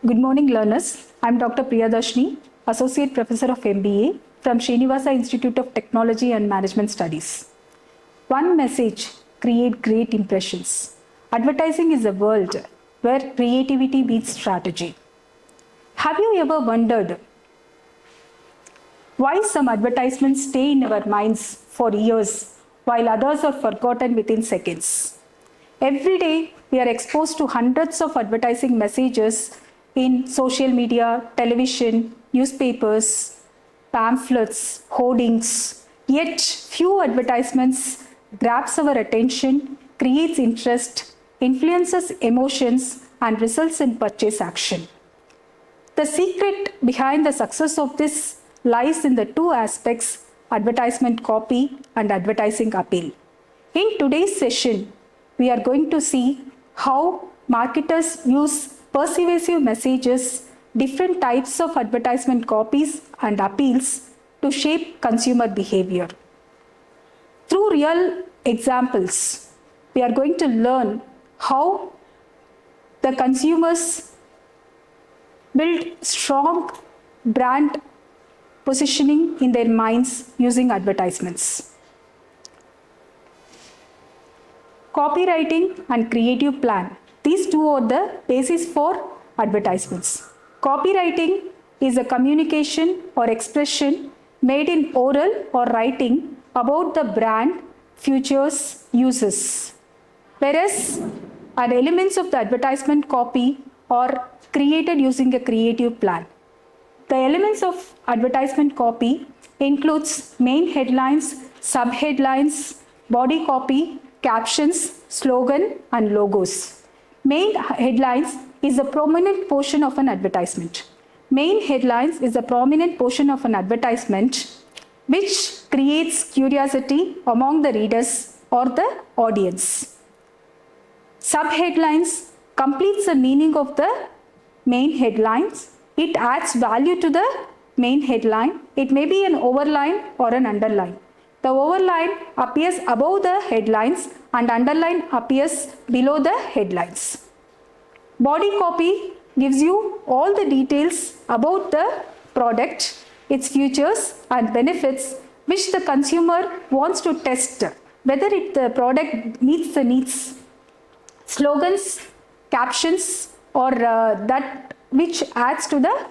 Good morning, learners. I am Dr. Priya Dharsini, Associate Professor of MBA from Sreenivasa Institute of Technology and Management Studies. One message creates great impressions. Advertising is a world where creativity meets strategy. Have you ever wondered why some advertisements stay in our minds for years while others are forgotten within seconds? Every day, we are exposed to hundreds of advertising messages in social media, television, newspapers, pamphlets, hoardings. Yet, few advertisements grabs our attention, creates interest, influences emotions, and results in purchase action. The secret behind the success of this lies in the two aspects, advertisement copy and advertising appeal. In today's session, we are going to see how marketers use persuasive messages, different types of advertisement copies and appeals to shape consumer behavior. Through real examples, we are going to learn how the consumers build strong brand positioning in their minds using advertisements. Copywriting and creative plan. These two are the basis for advertisements. Copywriting is a communication or expression made in oral or writing about the brand, features, uses. Whereas elements of the advertisement copy are created using a creative plan. The elements of advertisement copy includes main headlines, sub-headlines, body copy, captions, slogan, and logos. Main headlines is a prominent portion of an advertisement. Main headlines is a prominent portion of an advertisement which creates curiosity among the readers or the audience. Sub-headlines completes the meaning of the main headlines. It adds value to the main headline. It may be an overline or an underline. The overline appears above the headlines and underline appears below the headlines. Body copy gives you all the details about the product, its features and benefits which the consumer wants to test whether the product meets the needs. Slogans, captions or that which adds to the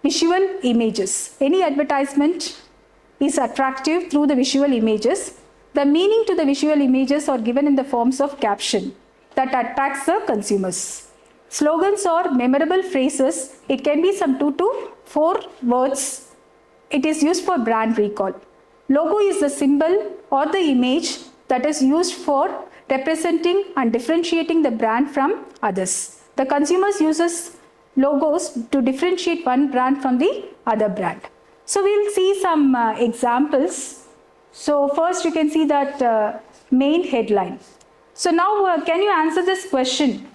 visual images. Any advertisement is attractive through the visual images. The meaning to the visual images are given in the forms of caption that attracts the consumers. Slogans are memorable phrases. It can be some 2 to 4 words. It is used for brand recall. Logo is the symbol or the image that is used for representing and differentiating the brand from others. The consumers uses logos to differentiate one brand from the other brand. So we will see some examples. So first you can see that main headline. So now can you answer this question?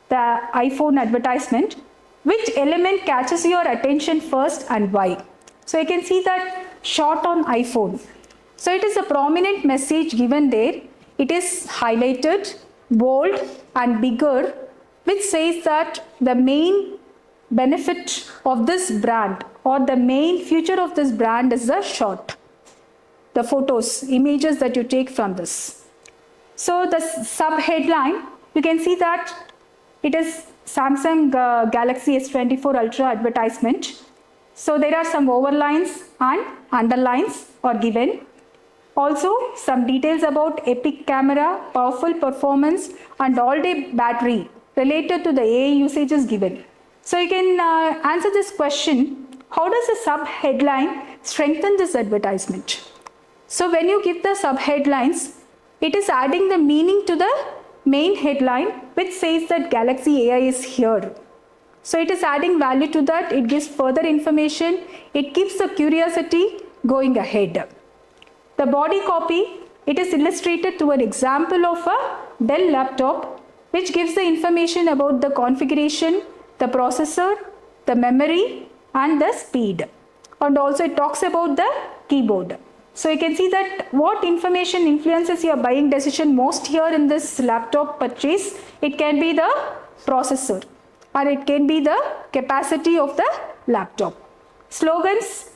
The iPhone advertisement. Which element catches your attention first and why? So you can see that shot on iPhone. So it is a prominent message given there. It is highlighted, bold and bigger, which says that the main benefit of this brand or the main feature of this brand is the shot, the photos, images that you take from this. So the sub-headline, you can see that it is Samsung Galaxy S24 Ultra advertisement. So there are some overlines and underlines are given. Also some details about epic camera, powerful performance and all-day battery related to the AI usage is given. So you can answer this question, how does a sub-headline strengthen this advertisement? So when you give the sub-headlines, it is adding the meaning to the main headline which says that Galaxy AI is here. So it is adding value to that, it gives further information, it keeps the curiosity going ahead. The body copy, it is illustrated through an example of a Dell laptop which gives the information about the configuration, the processor, the memory and the speed. And also it talks about the keyboard. So you can see that what information influences your buying decision most here in this laptop purchase. It can be the processor. and it can be the capacity of the laptop. Slogans.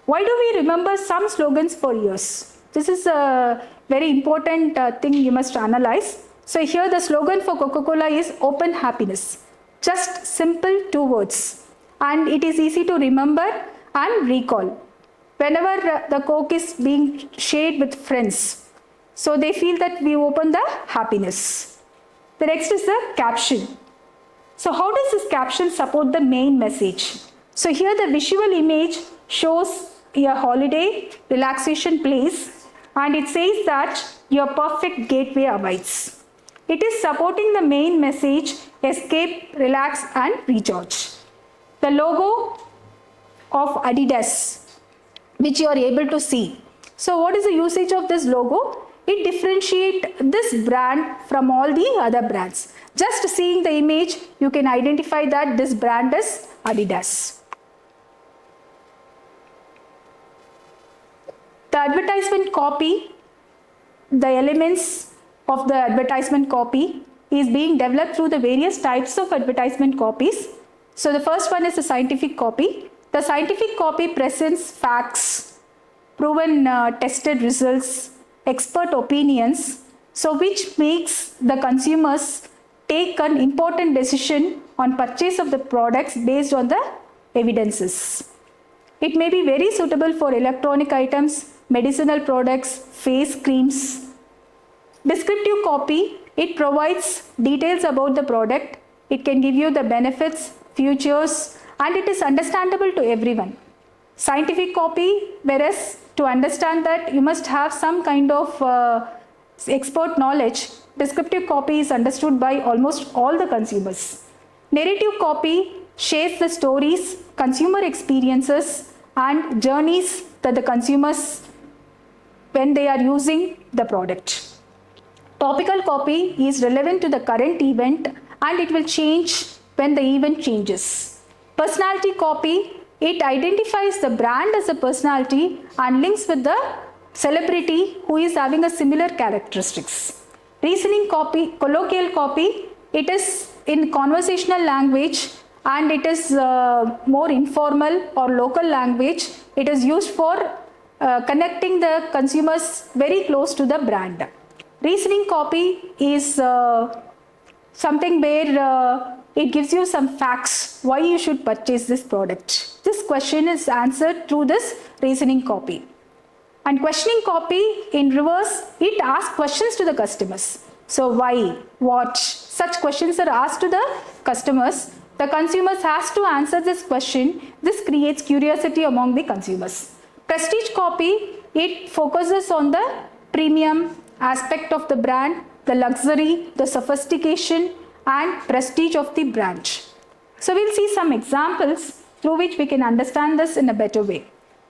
Why do we remember some slogans for years? This is a very important thing you must analyze. So here the slogan for Coca-Cola is open happiness. Just simple 2 words, and it is easy to remember and recall. Whenever the Coke is being shared with friends, so they feel that we open the happiness. The next is the caption. So how does this caption support the main message? So here the visual image shows a holiday relaxation place, and it says that your perfect gateway awaits. It is supporting the main message, escape, relax and recharge. The logo of Adidas, which you are able to see. So what is the usage of this logo? It differentiates this brand from all the other brands. Just seeing the image, you can identify that this brand is Adidas. The advertisement copy, the elements of the advertisement copy is being developed through the various types of advertisement copies. So the first one is the scientific copy. The scientific copy presents facts, proven tested results, expert opinions, so which makes the consumers take an important decision on purchase of the products based on the evidences. It may be very suitable for electronic items, medicinal products, face creams. Descriptive copy, it provides details about the product. It can give you the benefits, features, and it is understandable to everyone. Scientific copy, whereas to understand that you must have some kind of expert knowledge, descriptive copy is understood by almost all the consumers. Narrative copy shares the stories, consumer experiences and journeys that the consumers when they are using the product. Topical copy is relevant to the current event and it will change when the event changes. Personality copy, it identifies the brand as a personality and links with the celebrity who is having a similar characteristics. Reasoning copy, colloquial copy, it is in conversational language and it is more informal or local language. It is used for connecting the consumers very close to the brand. Reasoning copy is something where it gives you some facts why you should purchase this product. This question is answered through this reasoning copy. And questioning copy in reverse, it asks questions to the customers. So why, what, such questions are asked to the customers. The consumers has to answer this question. This creates curiosity among the consumers. Prestige copy, it focuses on the premium aspect of the brand, the luxury, the sophistication and prestige of the brand. So we'll see some examples through which we can understand this in a better way.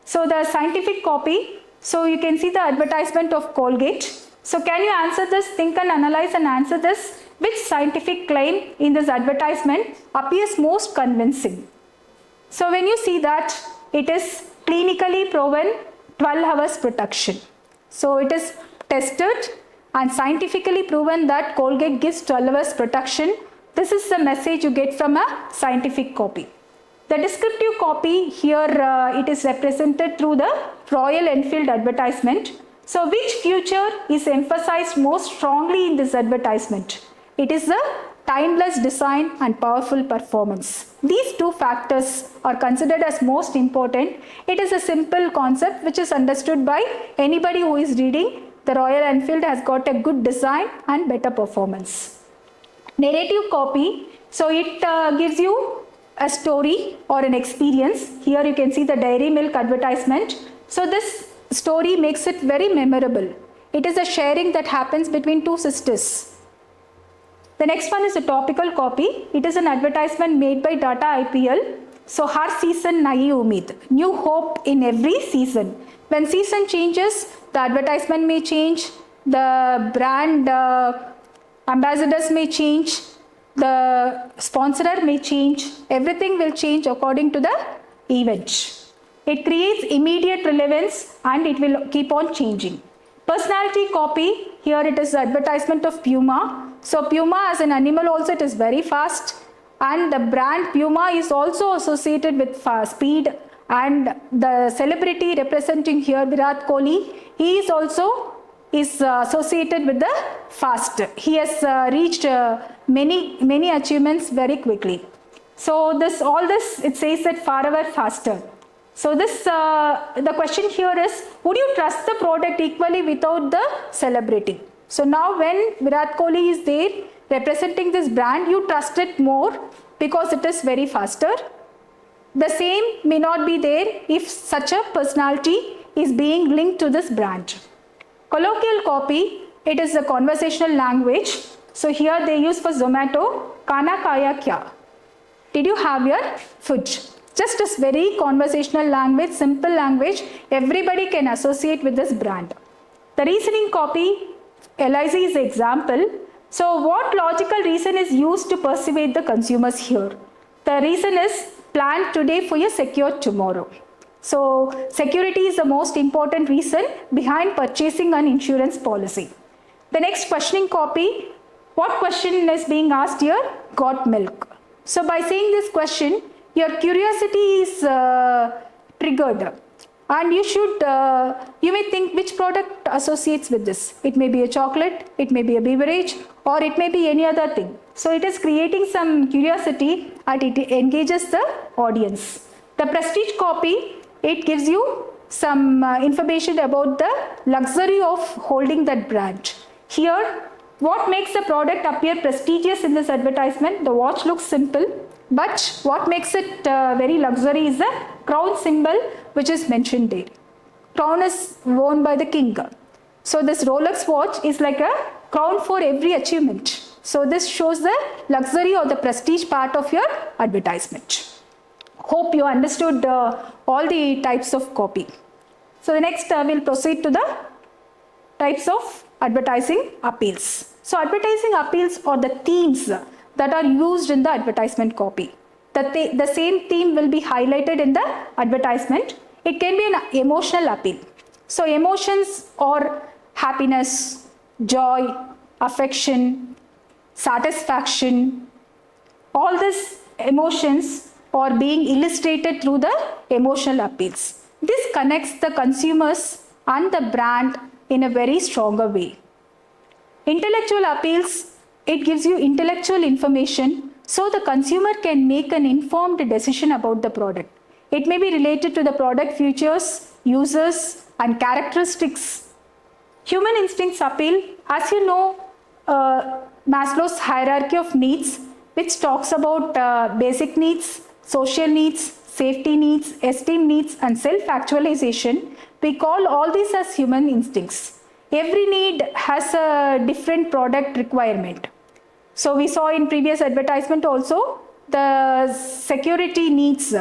So the scientific copy, so you can see the advertisement of Colgate. So can you answer this, think and analyze and answer this? Which scientific claim in this advertisement appears most convincing? So when you see that, it is clinically proven 12 hours protection. So it is tested and scientifically proven that Colgate gives 12 hours protection. This is the message you get from a scientific copy. The descriptive copy here, it is represented through the Royal Enfield advertisement. So which feature is emphasized most strongly in this advertisement? It is the timeless design and powerful performance. These two factors are considered as most important. It is a simple concept which is understood by anybody who is reading. The Royal Enfield has got a good design and better performance. Narrative copy, so it gives you a story or an experience. Here you can see the dairy milk advertisement. So this story makes it very memorable. It is a sharing that happens between two sisters. The next one is a topical copy. It is an advertisement made by Tata IPL. So har season nayi umeed, new hope in every season. When season changes, the advertisement may change, the brand ambassadors may change, the sponsorer may change, everything will change according to the event. It creates immediate relevance and it will keep on changing. Personality copy, here it is the advertisement of Puma. So Puma as an animal also, it is very fast and the brand Puma is also associated with speed, and the celebrity representing here, Virat Kohli, he is also associated with the fast. He has reached many achievements very quickly. So all this it says that forever faster. So this the question here is, would you trust the product equally without the celebrity? So now when Virat Kohli is there representing this brand, you trust it more because it is very faster. The same may not be there if such a personality is being linked to this brand. Colloquial copy, it is a conversational language. So here they use for Zomato, Kana Kaya Kya? Did you have your food? Just this very conversational language, simple language, everybody can associate with this brand. The reasoning copy, LIC is the example. So what logical reason is used to persuade the consumers here? The reason is plan today for your secure tomorrow. So security is the most important reason behind purchasing an insurance policy. The next questioning copy, what question is being asked here? Got milk. So by saying this question, your curiosity is triggered, and you may think which product associates with this. It may be a chocolate, it may be a beverage, or it may be any other thing. So it is creating some curiosity and it engages the audience. The prestige copy, it gives you some information about the luxury of holding that brand. Here, what makes the product appear prestigious in this advertisement? The watch looks simple, but what makes it very luxury is the crown symbol which is mentioned there. Crown is worn by the king. So this Rolex watch is like a crown for every achievement. So this shows the luxury or the prestige part of your advertisement. Hope you understood all the types of copy. So the next we'll proceed to the types of advertising appeals. So advertising appeals are the themes that are used in the advertisement copy. The same theme will be highlighted in the advertisement. It can be an emotional appeal. So emotions are happiness, joy, affection, satisfaction. All these emotions are being illustrated through the emotional appeals. This connects the consumers and the brand in a very stronger way. Intellectual appeals, it gives you intellectual information so the consumer can make an informed decision about the product. It may be related to the product features, users, and characteristics. Human instincts appeal, as you know, Maslow's hierarchy of needs, which talks about basic needs, social needs, safety needs, esteem needs, and self-actualization. We call all these as human instincts. Every need has a different product requirement. So we saw in previous advertisement also the security needs,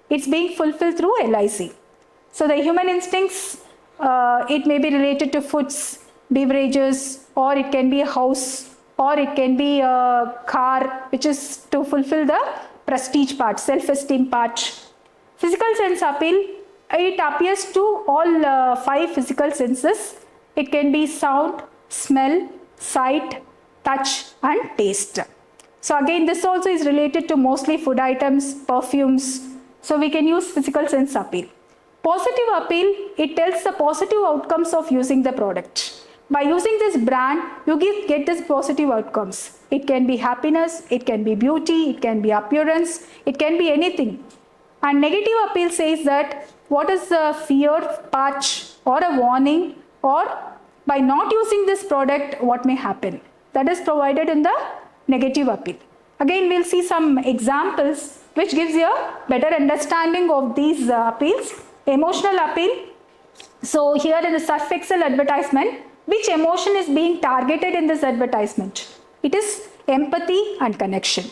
it's being fulfilled through LIC. So the human instincts, it may be related to foods, beverages, or it can be a house, or it can be a car, which is to fulfill the prestige part, self-esteem part. Physical sense appeal, it appears to all 5 physical senses. It can be sound, smell, sight, touch, and taste. So again, this also is related to mostly food items, perfumes. So we can use physical sense appeal. Positive appeal, it tells the positive outcomes of using the product. By using this brand, you get this positive outcomes. It can be happiness, it can be beauty, it can be appearance, it can be anything. And negative appeal says that what is the fear, patch, or a warning, or by not using this product, what may happen. That is provided in the negative appeal. Again, we'll see some examples which gives you a better understanding of these appeals. Emotional appeal. So here in the Surf Excel advertisement, which emotion is being targeted in this advertisement? It is empathy and connection.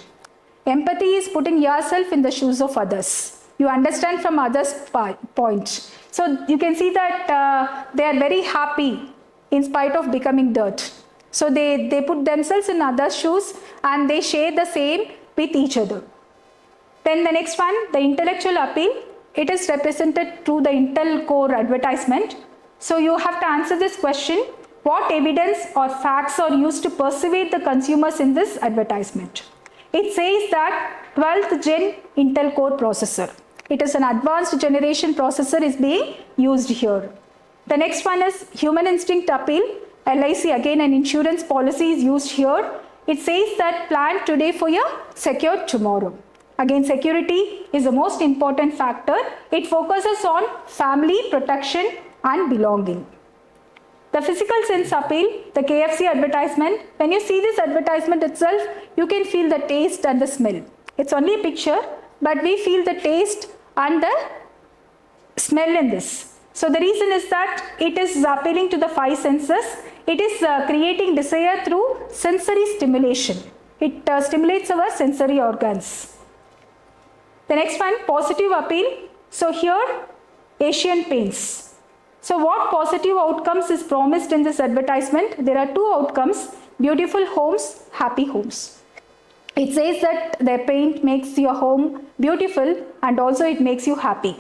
Empathy is putting yourself in the shoes of others. You understand from others' point. So you can see that they are very happy in spite of becoming dirt. So they put themselves in others' shoes and they share the same with each other. Then the next one, the intellectual appeal. It is represented through the Intel Core advertisement. So you have to answer this question. What evidence or facts are used to persuade the consumers in this advertisement? It says that 12th gen Intel Core processor. It is an advanced generation processor is being used here. The next one is human instinct appeal. LIC, again an insurance policy, is used here. It says that plan today for your secure tomorrow. Again, security is the most important factor. It focuses on family, protection and belonging. The physical sense appeal, the KFC advertisement. When you see this advertisement itself, you can feel the taste and the smell. It's only a picture, but we feel the taste and the smell in this. So the reason is that it is appealing to the 5 senses. It is creating desire through sensory stimulation. It stimulates our sensory organs. The next one, positive appeal. So here, Asian Paints. So what positive outcomes is promised in this advertisement? There are 2 outcomes, beautiful homes, happy homes. It says that the paint makes your home beautiful and also it makes you happy.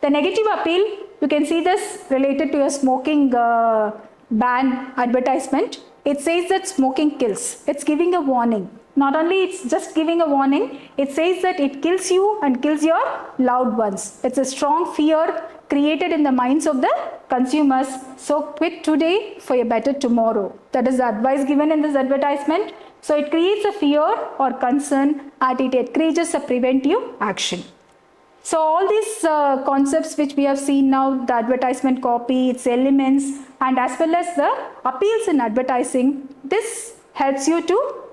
The negative appeal, you can see this related to a smoking ban advertisement. It says that smoking kills. It's giving a warning. Not only it's just giving a warning, it says that it kills you and kills your loved ones. It's a strong fear created in the minds of the consumers. So quit today for a better tomorrow. That is the advice given in this advertisement. So it creates a fear or concern and it encourages a preventive action. So all these concepts which we have seen now, the advertisement copy, its elements, and as well as the appeals in advertising, this helps you to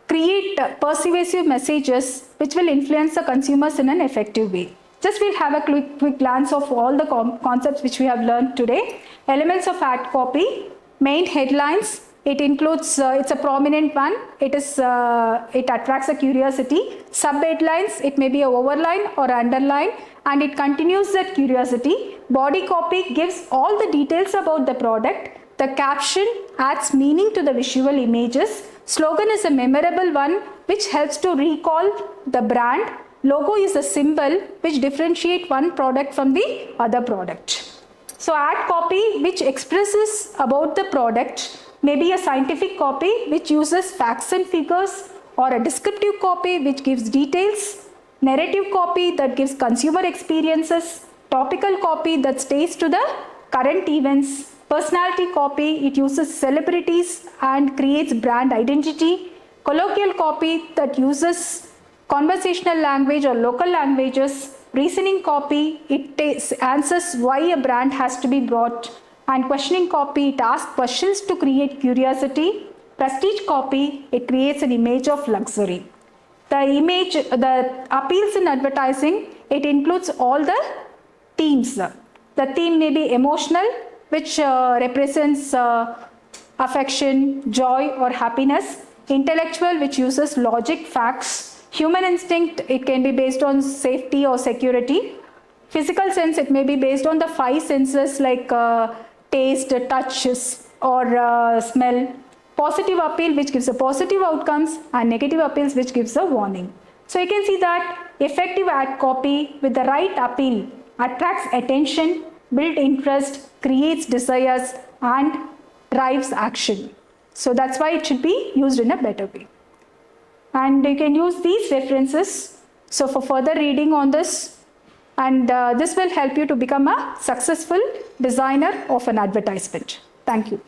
create persuasive messages which will influence the consumers in an effective way. Just we'll have a quick glance of all the concepts which we have learned today. Elements of ad copy, main headlines. It includes, it's a prominent one. It attracts a curiosity. Sub-headlines, it may be a overline or underline, and it continues that curiosity. Body copy gives all the details about the product. The caption adds meaning to the visual images. Slogan is a memorable one which helps to recall the brand. Logo is a symbol which differentiates one product from the other product. So ad copy which expresses about the product, maybe a scientific copy which uses facts and figures, or a descriptive copy which gives details, narrative copy that gives consumer experiences, topical copy that stays to the current events, personality copy, it uses celebrities and creates brand identity, colloquial copy that uses conversational language or local languages, reasoning copy, it answers why a brand has to be brought, and questioning copy, it asks questions to create curiosity. Prestige copy, it creates an image of luxury. The appeals in advertising, it includes all the themes. The theme may be emotional, which represents affection, joy or happiness. Intellectual, which uses logic, facts. Human instinct, it can be based on safety or security. Physical sense, it may be based on the 5 senses like taste, touch or smell. Positive appeal which gives a positive outcomes, and negative appeals which gives a warning. So you can see that effective ad copy with the right appeal attracts attention, builds interest, creates desires and drives action. So that's why it should be used in a better way. And you can use these references so for further reading on this, and this will help you to become a successful designer of an advertisement. Thank you.